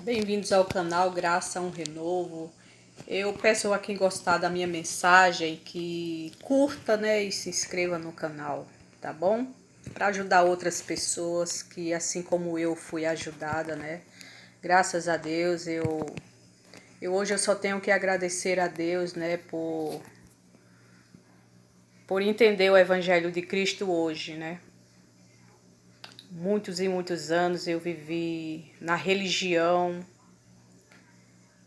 Bem-vindos ao canal Graça a um Renovo. Eu peço a quem gostar da minha mensagem que curta, né, e se inscreva no canal, tá bom? Para ajudar outras pessoas que, assim como eu, fui ajudada, né? Graças a Deus, eu hoje eu só tenho que agradecer a Deus, né, por entender o Evangelho de Cristo hoje, né? Muitos e muitos anos eu vivi na religião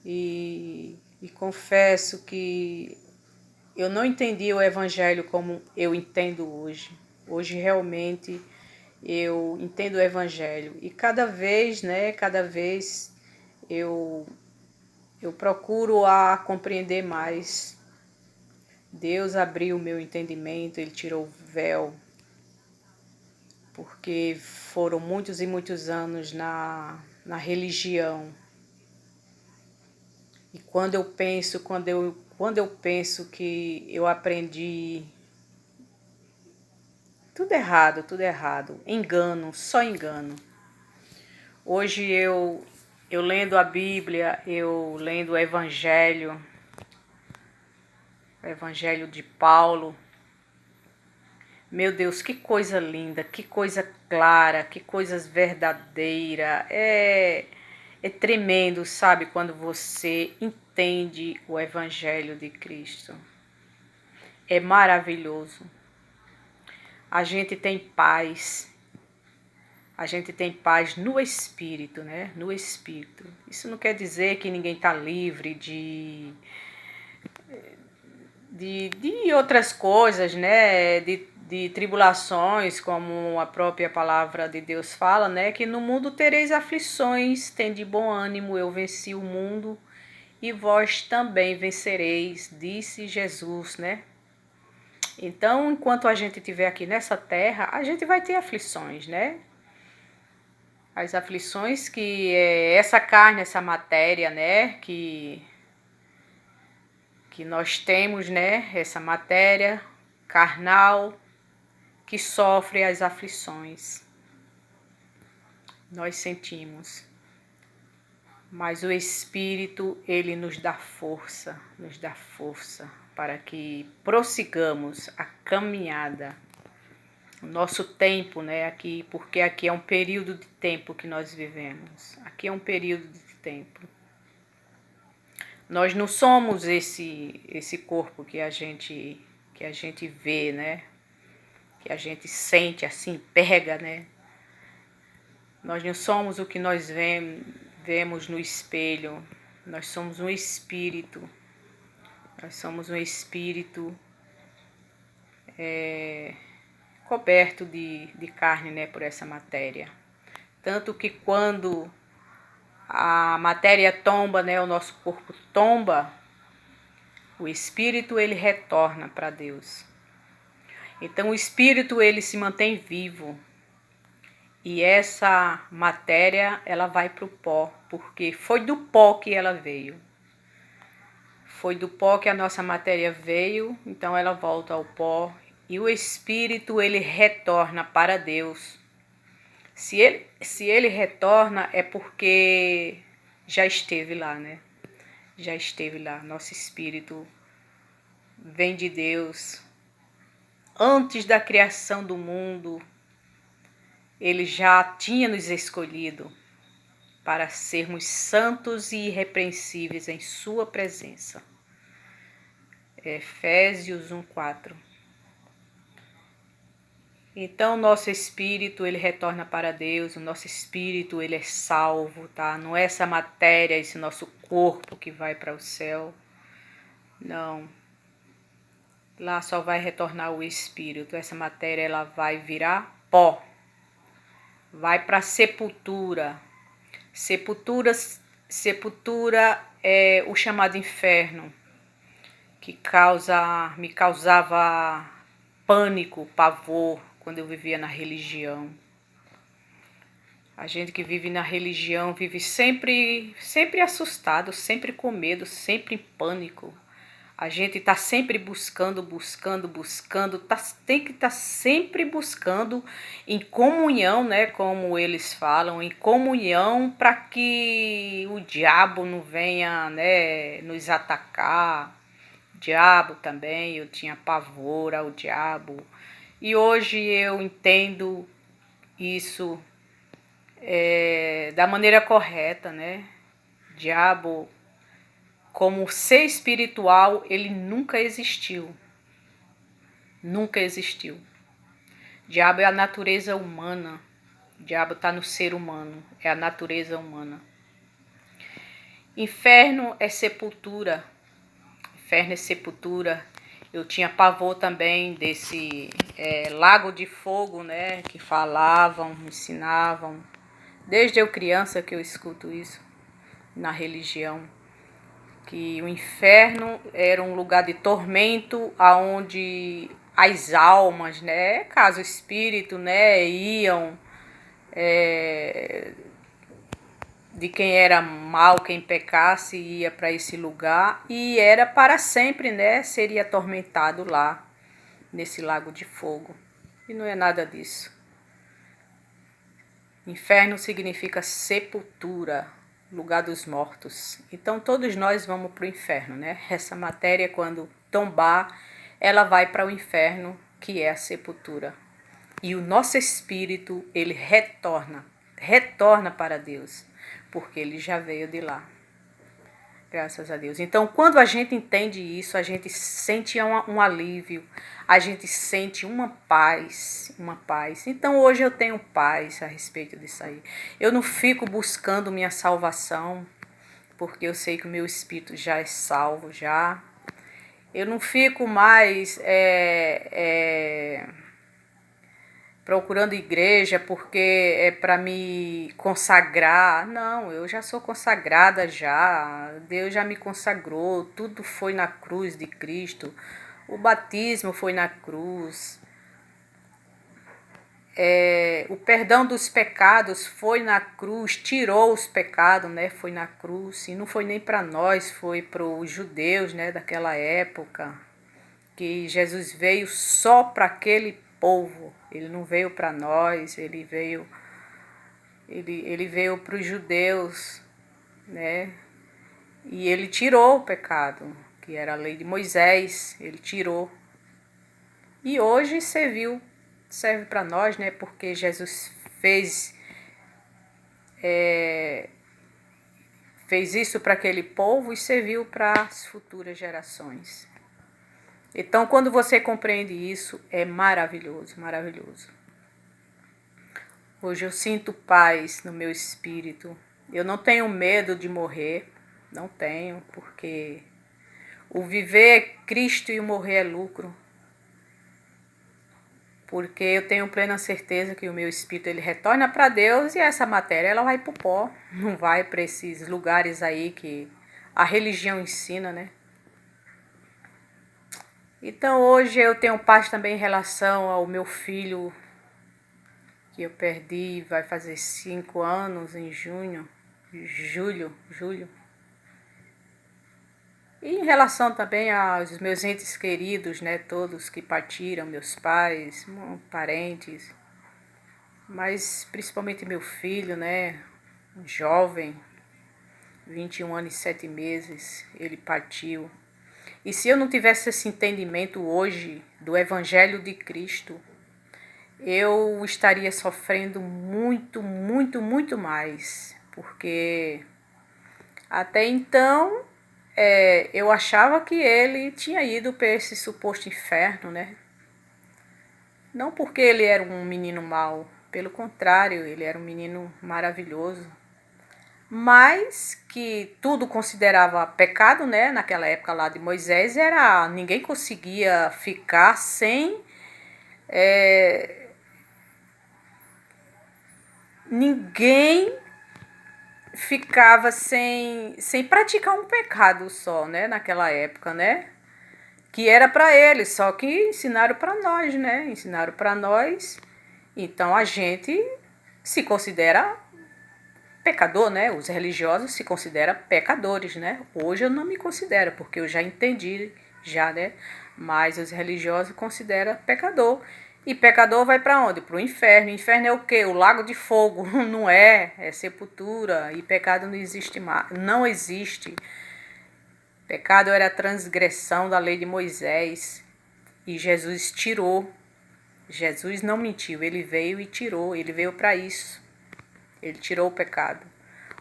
e confesso que eu não entendi o Evangelho como eu entendo hoje. Hoje realmente eu entendo o Evangelho e cada vez, né, cada vez eu eu procuro a compreender mais. Deus abriu o meu entendimento, ele tirou o véu, porque foram muitos e muitos anos na religião. E quando eu penso que eu aprendi tudo errado, engano, só engano. Hoje eu lendo a Bíblia, eu lendo o Evangelho de Paulo. Meu Deus, que coisa linda, que coisa clara, que coisas verdadeiras. É tremendo, sabe, quando você entende o Evangelho de Cristo. É maravilhoso. A gente tem paz. A gente tem paz no espírito, né? No espírito. Isso não quer dizer que ninguém está livre de outras coisas, né? De tribulações, como a própria palavra de Deus fala, né? Que no mundo tereis aflições, tende bom ânimo, eu venci o mundo e vós também vencereis, disse Jesus, né? Então, enquanto a gente estiver aqui nessa terra, a gente vai ter aflições, né? As aflições que é essa carne, essa matéria, né? Que nós temos, né? Essa matéria carnal que sofre as aflições. Nós sentimos. Mas o Espírito, ele nos dá força para que prossigamos a caminhada. O nosso tempo, né, aqui, porque aqui é um período de tempo que nós vivemos. Aqui é um período de tempo. Nós não somos esse corpo que a gente vê, né? Que a gente sente assim, pega, né? Nós não somos o que nós vemos no espelho. Nós somos um espírito. Nós somos um espírito coberto de carne, né, por essa matéria. Tanto que quando a matéria tomba, né, o nosso corpo tomba, o espírito ele retorna para Deus. Então o espírito ele se mantém vivo. E essa matéria ela vai para o pó, porque foi do pó que ela veio. Foi do pó que a nossa matéria veio, então ela volta ao pó. E o espírito ele retorna para Deus. Se ele retorna é porque já esteve lá, né? Já esteve lá. Nosso espírito vem de Deus. Antes da criação do mundo, ele já tinha nos escolhido para sermos santos e irrepreensíveis em sua presença. Efésios 1:4. Então, o nosso espírito, ele retorna para Deus, o nosso espírito, ele é salvo, tá? Não é essa matéria, esse nosso corpo que vai para o céu. Não. Lá só vai retornar o espírito. Essa matéria, ela vai virar pó. Vai para a sepultura. Sepultura é o chamado inferno, que me causava pânico, pavor, quando eu vivia na religião. A gente que vive na religião vive sempre assustado, sempre com medo, sempre em pânico. A gente está sempre buscando, tem que estar sempre buscando em comunhão, né? Como eles falam, em comunhão para que o diabo não venha, né, nos atacar. Diabo também, eu tinha pavor ao diabo. E hoje eu entendo isso da maneira correta, né? Diabo, como ser espiritual, ele nunca existiu. Nunca existiu. Diabo é a natureza humana. Diabo está no ser humano. É a natureza humana. Inferno é sepultura. Inferno é sepultura. Eu tinha pavor também desse lago de fogo, né? Que falavam, ensinavam. Desde eu criança que eu escuto isso na religião. Que o inferno era um lugar de tormento aonde as almas, né, caso o espírito, né, iam de quem era mal, quem pecasse, ia para esse lugar e era para sempre, né, seria atormentado lá nesse lago de fogo. E não é nada disso. Inferno significa sepultura, lugar dos mortos. Então todos nós vamos para o inferno, né? Essa matéria, quando tombar, ela vai para o inferno, que é a sepultura. E o nosso espírito, ele retorna para Deus, porque ele já veio de lá. Graças a Deus. Então, quando a gente entende isso, a gente sente um alívio, a gente sente uma paz, uma paz. Então, hoje eu tenho paz a respeito disso aí. Eu não fico buscando minha salvação, porque eu sei que o meu espírito já é salvo, já. Eu não fico mais procurando igreja porque é para me consagrar. Não, eu já sou consagrada já. Deus já me consagrou. Tudo foi na cruz de Cristo. O batismo foi na cruz. O perdão dos pecados foi na cruz, tirou os pecados, né? Foi na cruz. E não foi nem para nós, foi para os judeus, né, daquela época. Que Jesus veio só para aquele povo. Ele não veio para nós, ele veio para os judeus, né? E ele tirou o pecado, que era a lei de Moisés, ele tirou. E hoje serve para nós, né? Porque Jesus fez isso para aquele povo e serviu para as futuras gerações. Então, quando você compreende isso, é maravilhoso, maravilhoso. Hoje eu sinto paz no meu espírito. Eu não tenho medo de morrer, não tenho, porque o viver é Cristo e o morrer é lucro. Porque eu tenho plena certeza que o meu espírito ele retorna para Deus e essa matéria ela vai para o pó, não vai para esses lugares aí que a religião ensina, né? Então hoje eu tenho paz também em relação ao meu filho, que eu perdi, vai fazer 5 anos em julho. E em relação também aos meus entes queridos, né, todos que partiram, meus pais, parentes, mas principalmente meu filho, né, um jovem, 21 anos e 7 meses, ele partiu. E se eu não tivesse esse entendimento hoje do Evangelho de Cristo, eu estaria sofrendo muito, muito, muito mais. Porque até então eu achava que ele tinha ido para esse suposto inferno, né? Não porque ele era um menino mau, pelo contrário, ele era um menino maravilhoso. Mas que tudo considerava pecado, né? Naquela época lá de Moisés, ninguém conseguia ficar sem ninguém ficava sem praticar um pecado só, né? Naquela época, né? Que era para eles, só que ensinaram para nós, né? Ensinaram para nós. Então a gente se considera pecador, né? Os religiosos se consideram pecadores, né? Hoje eu não me considero, porque eu já entendi já, né? Mas os religiosos consideram pecador. E pecador vai para onde? Para o inferno. O inferno é o quê? O lago de fogo. Não é, é sepultura. E pecado não existe mais. Não existe. Pecado era a transgressão da lei de Moisés. E Jesus tirou. Jesus não mentiu, ele veio e tirou. Ele veio para isso. Ele tirou o pecado.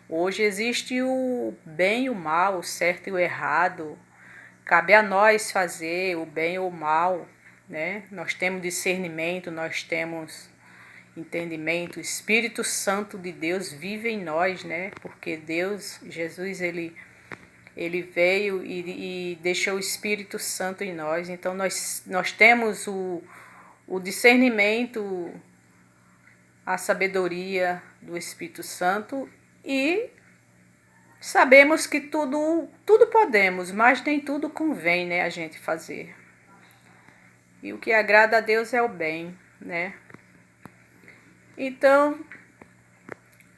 Hoje existe o bem e o mal, o certo e o errado. Cabe a nós fazer o bem ou o mal, né? Nós temos discernimento, nós temos entendimento. O Espírito Santo de Deus vive em nós, né? Porque Deus, Jesus, ele veio e deixou o Espírito Santo em nós. Então nós temos o discernimento, a sabedoria do Espírito Santo e sabemos que tudo podemos, mas nem tudo convém, né, a gente fazer. E o que agrada a Deus é o bem, né? Então,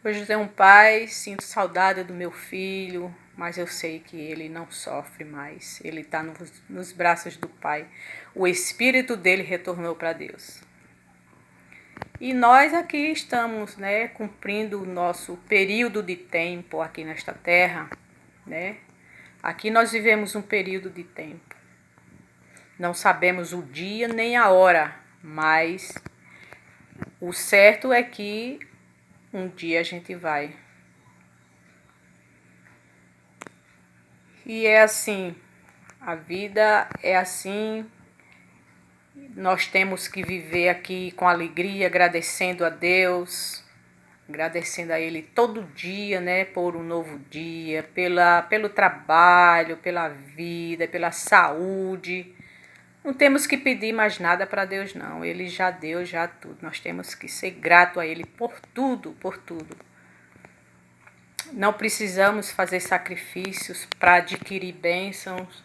hoje eu tenho um pai, sinto saudade do meu filho, mas eu sei que ele não sofre mais. Ele está nos braços do Pai. O espírito dele retornou para Deus. E nós aqui estamos, né, cumprindo o nosso período de tempo aqui nesta terra, né? Aqui nós vivemos um período de tempo. Não sabemos o dia nem a hora, mas o certo é que um dia a gente vai. E é assim, a vida é assim. Nós temos que viver aqui com alegria, agradecendo a Deus, agradecendo a Ele todo dia, né, por um novo dia, pelo trabalho, pela vida, pela saúde. Não temos que pedir mais nada para Deus, não. Ele já deu, já tudo. Nós temos que ser grato a Ele por tudo, por tudo. Não precisamos fazer sacrifícios para adquirir bênçãos.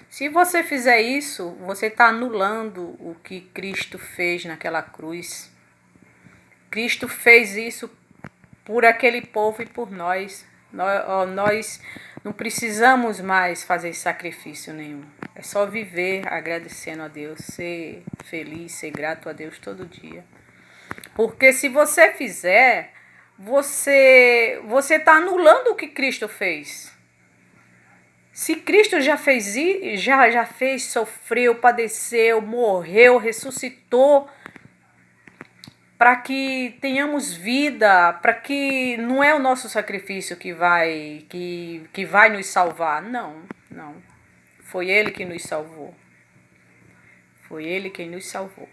Se você fizer isso, você está anulando o que Cristo fez naquela cruz. Cristo fez isso por aquele povo e por nós. Nós não precisamos mais fazer sacrifício nenhum. É só viver agradecendo a Deus, ser feliz, ser grato a Deus todo dia. Porque se você fizer, você está anulando o que Cristo fez. Se Cristo já fez, já fez, sofreu, padeceu, morreu, ressuscitou, para que tenhamos vida, para que não é o nosso sacrifício que vai nos salvar. Não, não. Foi Ele que nos salvou. Foi Ele quem nos salvou.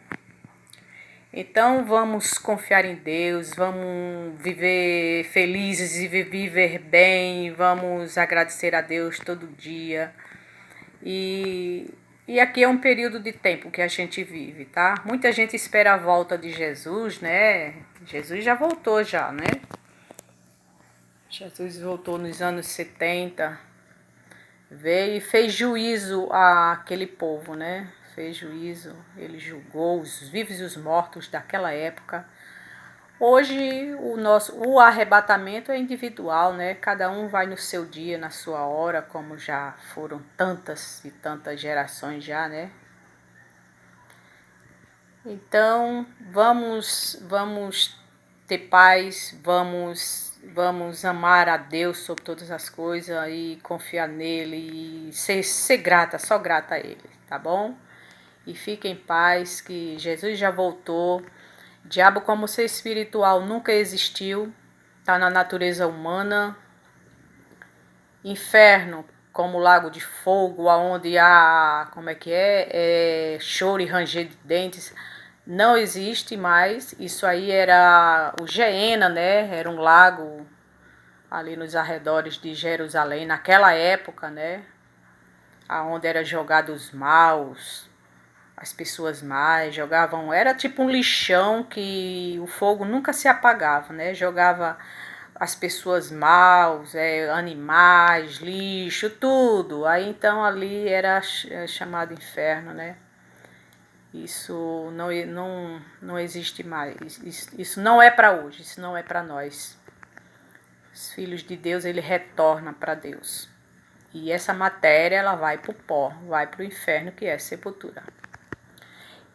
Então vamos confiar em Deus, vamos viver felizes e viver bem, vamos agradecer a Deus todo dia. E aqui é um período de tempo que a gente vive, tá? Muita gente espera a volta de Jesus, né? Jesus já voltou já, né? Jesus voltou nos anos 70, veio e fez juízo àquele povo, né? Fez juízo, ele julgou os vivos e os mortos daquela época. Hoje o arrebatamento é individual, né? Cada um vai no seu dia, na sua hora, como já foram tantas e tantas gerações já, né? Então, vamos ter paz, vamos amar a Deus sobre todas as coisas e confiar nele e ser grata, só grata a ele, tá bom? E fique em paz, que Jesus já voltou. Diabo como ser espiritual nunca existiu, está na natureza humana. Inferno como lago de fogo, aonde há, choro e ranger de dentes, não existe mais. Isso aí era o Geena, né? Era um lago ali nos arredores de Jerusalém, naquela época, né? Aonde era jogados os maus, as pessoas mais jogavam, era tipo um lixão que o fogo nunca se apagava, né? Jogava as pessoas maus, animais, lixo, tudo. Aí então ali era chamado inferno, né? Isso não existe mais. Isso não é para hoje, isso não é para nós. Os filhos de Deus, ele retorna para Deus. E essa matéria, ela vai pro pó, vai pro inferno, que é sepultura.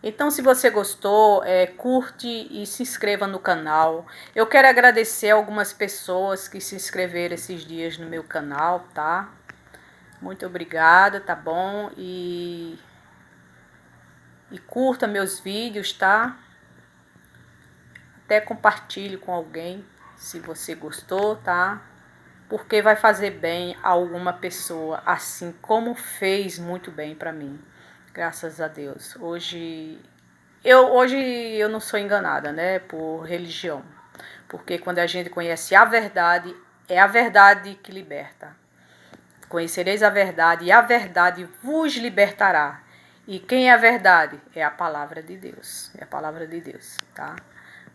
Então, se você gostou, curte e se inscreva no canal. Eu quero agradecer algumas pessoas que se inscreveram esses dias no meu canal, tá? Muito obrigada, tá bom? E curta meus vídeos, tá? Até compartilhe com alguém, se você gostou, tá? Porque vai fazer bem a alguma pessoa, assim como fez muito bem para mim. Graças a Deus. Hoje eu não sou enganada, né, por religião. Porque quando a gente conhece a verdade, é a verdade que liberta. Conhecereis a verdade e a verdade vos libertará. E quem é a verdade? É a palavra de Deus. É a palavra de Deus, tá?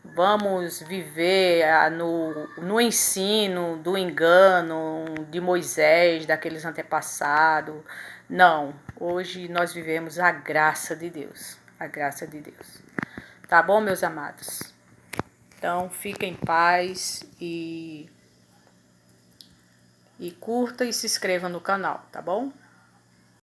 Vamos viver no ensino do engano de Moisés, daqueles antepassados. Não, hoje nós vivemos a graça de Deus. A graça de Deus. Tá bom, meus amados? Então, fiquem em paz e curta e se inscreva no canal, tá bom?